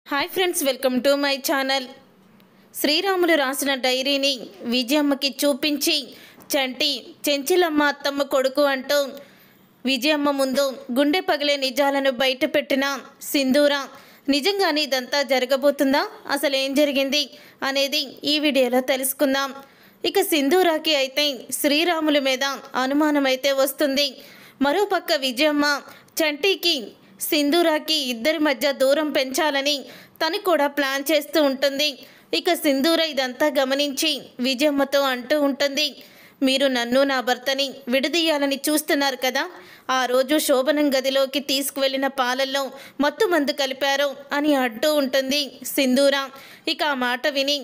Hi friends, welcome to my channel. Sriramulu రాసిన డైరీని విజయమ్మకి చూపించి చంటి చెంచిలమ్మ అత్తమ్మ కొడుకు అంటూ విజయమ్మ ముందు గుండె పగిలే నిజాలను బయటపెట్టిన సింధూర నిజంగానే ఇదంతా జరగబోతుందా, అసలు ఏం జరిగింది అనేది ఈ వీడియోలో తెలుసుకుందాం. ఇక సింధూరాకి అయితే శ్రీరాముల మీద అనుమానం అయితే వస్తుంది. మరోపక్క విజయమ్మ చంటికి సింధూరాకి ఇద్దరి మధ్య దూరం పెంచాలని తను కూడా ప్లాన్ చేస్తూ ఉంటుంది. ఇక సింధూర ఇదంతా గమనించి విజయమ్మతో అంటూ ఉంటుంది, మీరు నన్ను నా భర్తని విడదీయాలని చూస్తున్నారు కదా, ఆ రోజు శోభనం గదిలోకి తీసుకువెళ్ళిన పాలల్లో మత్తు మందు కలిపారు అని అంటూ ఉంటుంది సింధూర. ఇక ఆ మాట విని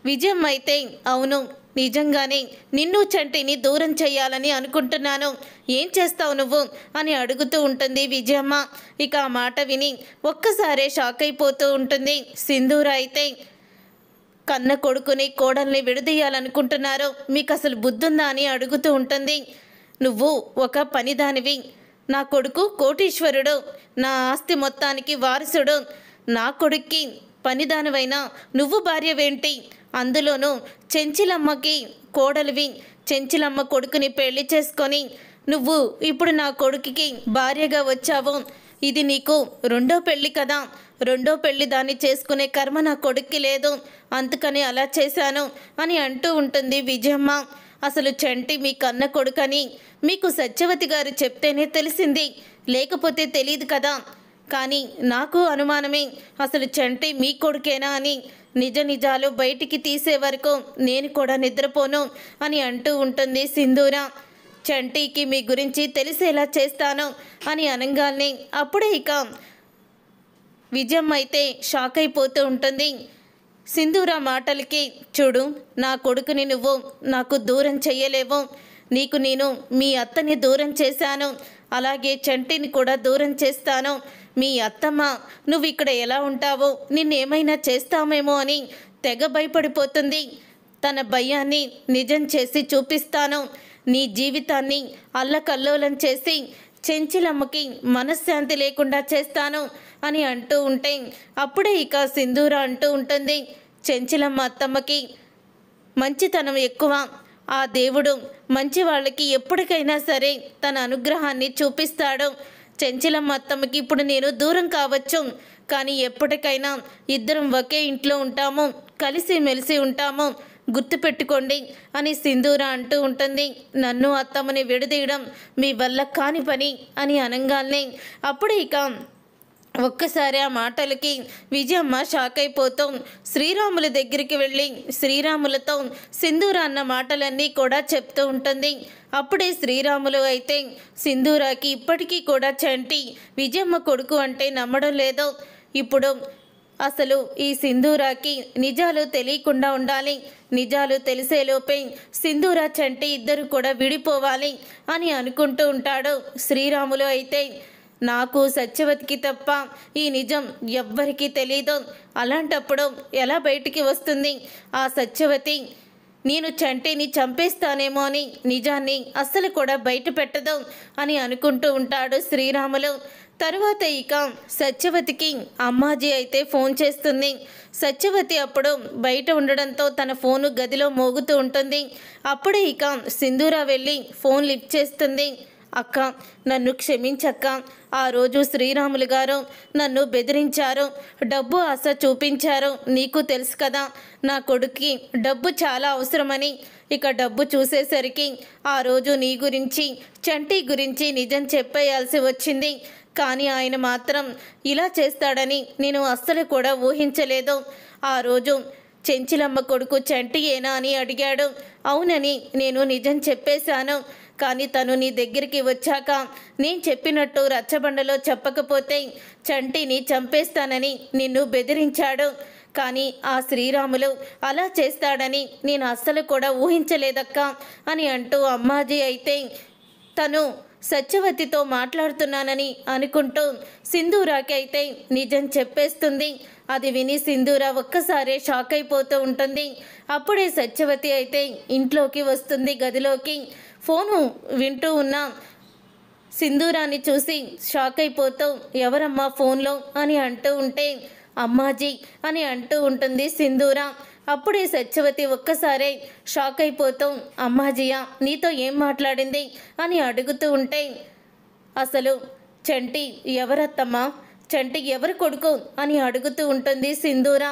విజయమ్మ అయితే అవును, నిజంగానే నిన్ను చంటిని దూరం చేయాలని అనుకుంటున్నాను, ఏం చేస్తావు నువ్వు అని అడుగుతూ ఉంటుంది విజయమ్మ. ఇక ఆ మాట విని ఒక్కసారే షాక్ అయిపోతూ ఉంటుంది సింధూర. అయితే కన్న కొడుకుని కోడల్ని విడదీయాలనుకుంటున్నారు, మీకు అసలు బుద్ధుందా అని అడుగుతూ ఉంటుంది. నువ్వు ఒక పనిదానివి, నా కొడుకు కోటీశ్వరుడు, నా ఆస్తి మొత్తానికి వారసుడు, నా కొడుక్కి పనిదానివైనా నువ్వు భార్యవేంటి, అందులోనూ చెంచిలమ్మకి కోడలివి, చెంచిలమ్మ కొడుకుని పెళ్లి చేసుకొని నువ్వు ఇప్పుడు నా కొడుకుకి భార్యగా వచ్చావు, ఇది నీకు రెండో పెళ్ళి కదా, రెండో పెళ్ళి దాన్ని చేసుకునే కర్మ నా కొడుక్కి లేదు, అందుకని అలా చేశాను అని అంటూ ఉంటుంది విజయమ్మ. అసలు చంటి మీ కన్న కొడుకని మీకు సత్యవతి గారు చెప్తేనే తెలిసింది, లేకపోతే తెలియదు కదా, కానీ నాకు అనుమానమే అసలు చంటి మీ కొడుకేనా అని, నిజ నిజాలు బయటికి తీసే వరకు నేను కూడా నిద్రపోను అని అంటూ ఉంటుంది సింధూర. చంటికి మీ గురించి తెలిసేలా చేస్తాను అని అనగానే అప్పుడే ఇక విజయమ్మ అయితే షాక్ అయిపోతూ ఉంటుంది సింధూర మాటలకి. చూడు, నా కొడుకుని నువ్వు నాకు దూరం చెయ్యలేవు, నీకు నేను మీ అత్తని దూరం చేశాను, అలాగే చంటిని కూడా దూరం చేస్తాను, మీ అత్తమ్మ నువ్వు ఇక్కడ ఎలా ఉంటావో నిన్నేమైనా చేస్తామేమో అని తెగ భయపడిపోతుంది, తన భయాన్ని నిజం చేసి చూపిస్తాను, నీ జీవితాన్ని అల్లకల్లోలం చేసి చెంచిలమ్మకి మనశ్శాంతి లేకుండా చేస్తాను అని అంటూ ఉంటే అప్పుడే ఇక సింధూర అంటూ ఉంటుంది, చెంచిలమ్మ అత్తమ్మకి మంచితనం ఎక్కువ, ఆ దేవుడు మంచి వాళ్ళకి ఎప్పటికైనా సరే తన అనుగ్రహాన్ని చూపిస్తాడు, చెంచిలమ్మ అత్తమ్మకి ఇప్పుడు నేను దూరం కావచ్చు, కానీ ఎప్పటికైనా ఇద్దరం ఒకే ఇంట్లో ఉంటాము, కలిసి మెలిసి ఉంటాము, గుర్తుపెట్టుకోండి అని సింధూర అంటూ ఉంటుంది. నన్ను అత్తమ్మని విడదీయడం మీ వల్ల కాని పని అని అనగానే అప్పుడు ఇక ఒక్కసారి ఆ మాటలకి విజయమ్మ షాక్ అయిపోతూ శ్రీరాముల దగ్గరికి వెళ్ళి శ్రీరాములతో సింధూర అన్న మాటలన్నీ కూడా చెప్తూ ఉంటుంది. అప్పుడే శ్రీరాములు అయితే సింధూరాకి ఇప్పటికీ కూడా చంటి విజయమ్మ కొడుకు అంటే నమ్మడం లేదు. ఇప్పుడు అసలు ఈ సింధూరాకి నిజాలు తెలియకుండా ఉండాలి, నిజాలు తెలిసేలోపే సింధూర చంటి ఇద్దరు కూడా విడిపోవాలి అని అనుకుంటూ ఉంటాడు శ్రీరాములు. అయితే నాకు సత్యవతికి తప్ప ఈ నిజం ఎవ్వరికీ తెలీదు, అలాంటప్పుడు ఎలా బయటికి వస్తుంది, ఆ సత్యవతి నేను చంటిని చంపేస్తానేమో అని నిజాన్ని అస్సలు కూడా బయట పెట్టదు అని అనుకుంటూ ఉంటాడు శ్రీరాములు. తరువాత ఇక సత్యవతికి అమ్మాజీ అయితే ఫోన్ చేస్తుంది. సత్యవతి అప్పుడు బయట ఉండడంతో తన ఫోను గదిలో మోగుతూ ఉంటుంది. అప్పుడే ఇక సింధూర వెళ్ళి ఫోన్ లిఫ్ట్ చేస్తుంది. అక్క, నన్ను క్షమించక్క, ఆ రోజు శ్రీరాములు గారు నన్ను బెదిరించారు, డబ్బు ఆశ చూపించారు, నీకు తెలుసు కదా నా కొడుక్కి డబ్బు చాలా అవసరమని, ఇక డబ్బు చూసేసరికి ఆ రోజు నీ గురించి చంటి గురించి నిజం చెప్పేయాల్సి వచ్చింది, కానీ ఆయన మాత్రం ఇలా చేస్తాడని నేను అస్సలు కూడా ఊహించలేదు. ఆ రోజు చెంచిలమ్మ కొడుకు చంటియేనా అని అడిగాడు, అవునని నేను నిజం చెప్పేశాను, కానీ తను నీ దగ్గరికి వచ్చాక నేను చెప్పినట్టు రచ్చబండలో చెప్పకపోతే చంటిని చంపేస్తానని నిన్ను బెదిరించాడు, కానీ ఆ శ్రీరాములు అలా చేస్తాడని నేను అస్సలు కూడా ఊహించలేదక్క అని అంటూ అమ్మాజీ అయితే తను సత్యవతితో మాట్లాడుతున్నానని అనుకుంటూ సింధూరాకి అయితే నిజం చెప్పేస్తుంది. అది విని సింధూర ఒక్కసారే షాక్ అయిపోతూ ఉంటుంది. అప్పుడే సత్యవతి అయితే ఇంట్లోకి వస్తుంది, గదిలోకి. ఫోను వింటూ ఉన్న సింధూరాన్ని చూసి షాక్ అయిపోతూ ఎవరమ్మా ఫోన్లో అని అంటూ ఉంటే అమ్మాజీ అని అంటూ ఉంటుంది సింధూర. అప్పుడే సత్యవతి ఒక్కసారే షాక్ అయిపోతూ అమ్మాజీయా నీతో ఏం మాట్లాడింది అని అడుగుతూ ఉంటే అసలు చంటి ఎవరత్తమ్మా, చంటి ఎవరు కొడుకు అని అడుగుతూ ఉంటుంది సింధూర.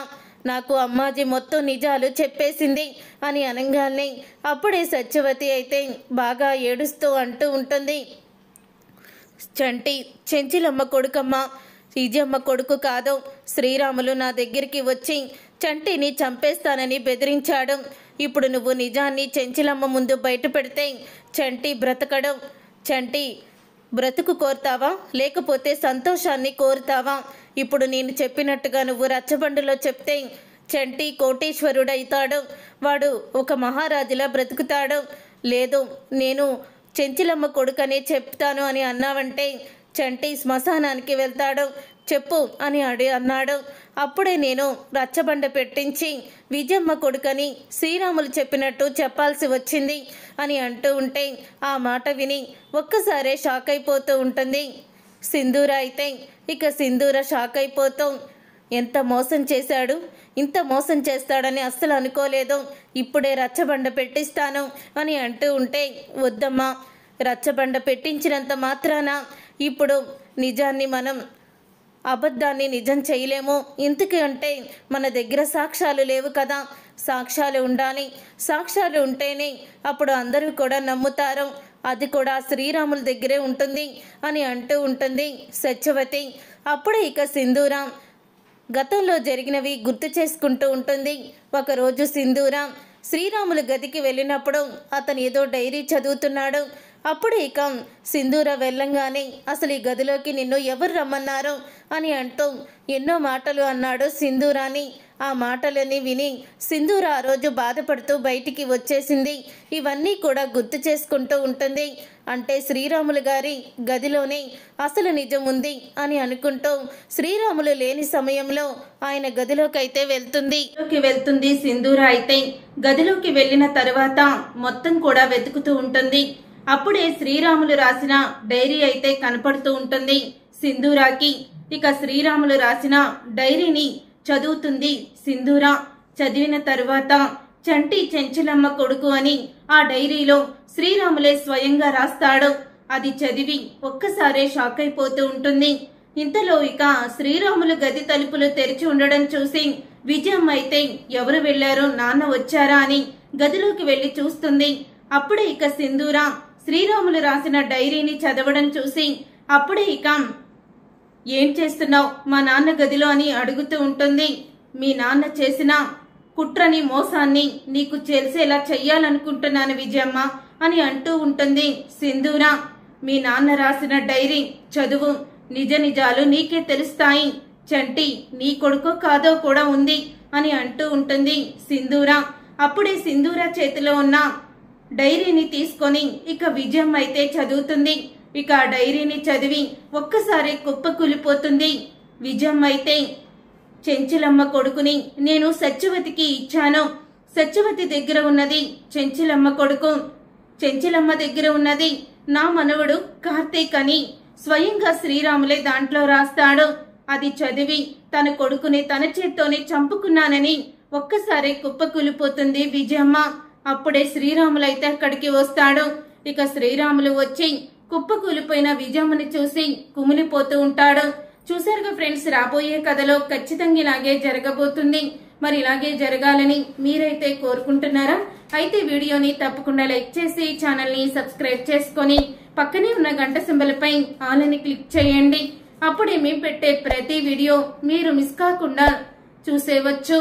నాకు అమ్మాజీ మొత్తం నిజాలు చెప్పేసింది అని అనగానే అప్పుడే సత్యవతి అయితే బాగా ఏడుస్తూ అంటూ ఉంటుంది చంటి చెంచిలమ్మ కొడుకమ్మ, విజయమ్మ కొడుకు కాదు. శ్రీరాములు నా దగ్గరికి వచ్చి చంటిని చంపేస్తానని బెదిరించాడు. ఇప్పుడు నువ్వు నిజాన్ని చెంచిలమ్మ ముందు బయట పెడితే చంటి బ్రతకడం. చంటి బ్రతుకు కోరుతావా లేకపోతే సంతోషాన్ని కోరుతావా? ఇప్పుడు నేను చెప్పినట్టుగా నువ్వు రచ్చబండలో చెప్తే చంటి కోటీశ్వరుడైతాడు, వాడు ఒక మహారాజులా బ్రతుకుతాడు. లేదు నేను చెంచిలమ్మ కొడుకనే చెప్తాను అని అన్నావంటే చంటి శ్మశానానికి వెళ్తాడు చెప్పు అని అన్నాడు. అప్పుడే నేను రచ్చబండ పెట్టించి విజయమ్మ కొడుకని శ్రీరాములు చెప్పినట్టు చెప్పాల్సి వచ్చింది అని అంటూ ఉంటే ఆ మాట విని ఒక్కసారే షాక్ అయిపోతూ ఉంటుంది సింధూర. అయితే ఇక సింధూర షాక్ అయిపోతూ ఎంత మోసం చేశాడు, ఇంత మోసం చేస్తాడని అస్సలు అనుకోలేదు, ఇప్పుడే రచ్చబండ పెట్టిస్తాను అని అంటూ ఉంటే వద్దమ్మా, రచ్చబండ పెట్టించినంత మాత్రాన ఇప్పుడు నిజాన్ని మనం అబద్ధాన్ని నిజం చేయలేము. ఎందుకంటే మన దగ్గర సాక్ష్యాలు లేవు కదా, సాక్ష్యాలు ఉండాలి. సాక్ష్యాలు ఉంటేనే అప్పుడు అందరూ కూడా నమ్ముతారు. అది కూడా శ్రీరాముల దగ్గరే ఉంటుంది అని అంటూ ఉంటుంది సత్యవతి. అప్పుడే ఇక సింధూర గతంలో జరిగినవి గుర్తు చేసుకుంటూ ఉంటుంది. ఒకరోజు సింధూర శ్రీరాముల గదికి వెళ్ళినప్పుడు అతను ఏదో డైరీ చదువుతున్నాడు. అప్పుడు ఇక సింధూర వెళ్ళంగానే అసలు ఈ గదిలోకి నిన్ను ఎవరు రమ్మన్నారు అని అంటూ ఎన్నో మాటలు అన్నాడు సింధూరాని. ఆ మాటలని విని సింధూర ఆ రోజు బాధపడుతూ బయటికి వచ్చేసింది. ఇవన్నీ కూడా గుర్తు చేసుకుంటూ ఉంటుంది. అంటే శ్రీరాములు గారి గదిలోనే అసలు నిజం ఉంది అని అనుకుంటూ శ్రీరాములు లేని సమయంలో ఆయన గదిలోకి వెళ్తుంది సింధూర. అయితే గదిలోకి వెళ్ళిన తర్వాత మొత్తం కూడా వెతుకుతూ ఉంటుంది. అప్పుడే శ్రీరాములు రాసిన డైరీ అయితే కనపడుతూ ఉంటుంది సింధూరాకి. ఇక శ్రీరాములు రాసిన డైరీని చదువుతుంది సింధూర. చదివిన తరువాత చంటి చెంచలమ్మ కొడుకు అని ఆ డైరీలో శ్రీరాములే స్వయంగా రాస్తాడు. అది చదివి ఒక్కసారే షాక్ అయిపోతూ ఉంటుంది. ఇంతలో ఇక శ్రీరాములు గది తలుపులు తెరిచి ఉండడం చూసి విజయమ్మ అయితే ఎవరు వెళ్లారో, నాన్న వచ్చారా అని గదిలోకి వెళ్లి చూస్తుంది. అప్పుడే ఇక సింధూర శ్రీరాములు రాసిన డైరీని చదవడం చూసి అప్పుడే ఇక ఏం చేస్తున్నావు మా నాన్న గదిలో అని అడుగుతూ ఉంటుంది. మీ నాన్న చేసిన కుట్రని మోసాన్ని నీకు తెలిసేలా చెయ్యాలనుకుంటున్నాను విజయమ్మ అని అంటూ ఉంటుంది సింధూర. మీ నాన్న రాసిన డైరీ చదువు, నిజ నిజాలు నీకే తెలుస్తాయి. చంటి నీ కొడుకో కాదో కూడా ఉంది అని అంటూ ఉంటుంది సింధూర. అప్పుడే సింధూర చేతిలో ఉన్న డైరీని తీసుకొని ఇక విజయమ్మ అయితే చదువుతుంది. ఇక ఆ డైరీని చదివి ఒక్కసారి కుప్పకూలిపోతుంది. విజయమ్మ అయితే చెంచలమ్మ కొడుకుని నేను సత్యవతికి ఇచ్చాను. సత్యవతి దగ్గర ఉన్నది చెంచలమ్మ కొడుకు, చెంచలమ్మ దగ్గర ఉన్నది నా మనవడు కార్తీక్ అని స్వయంగా శ్రీరాములే దాంట్లో రాస్తాడు. అది చదివి తన కొడుకుని తన చేత్తోనే చంపుకున్నానని ఒక్కసారి కుప్పకూలిపోతుంది విజయమ్మ. అప్పుడే శ్రీరాములైతే అక్కడికి వస్తాడు. ఇక శ్రీరాములు వచ్చి కుప్పకూలిపోయిన విజయమ్మని చూసి కుమిలిపోతూ ఉంటాడు. చూసారుగా ఫ్రెండ్స్, రాబోయే కథలో ఖచ్చితంగా ఇలాగే జరగబోతుంది. మరి ఇలాగే జరగాలని మీరైతే కోరుకుంటున్నారా? అయితే వీడియోని తప్పకుండా లైక్ చేసి ఛానల్ ని సబ్స్క్రైబ్ చేసుకొని పక్కనే ఉన్న గంట సింబల్ పై ఆల్ అని క్లిక్ చేయండి. అప్పుడే మేము పెట్టే ప్రతి వీడియో మీరు మిస్ కాకుండా చూసేవచ్చు.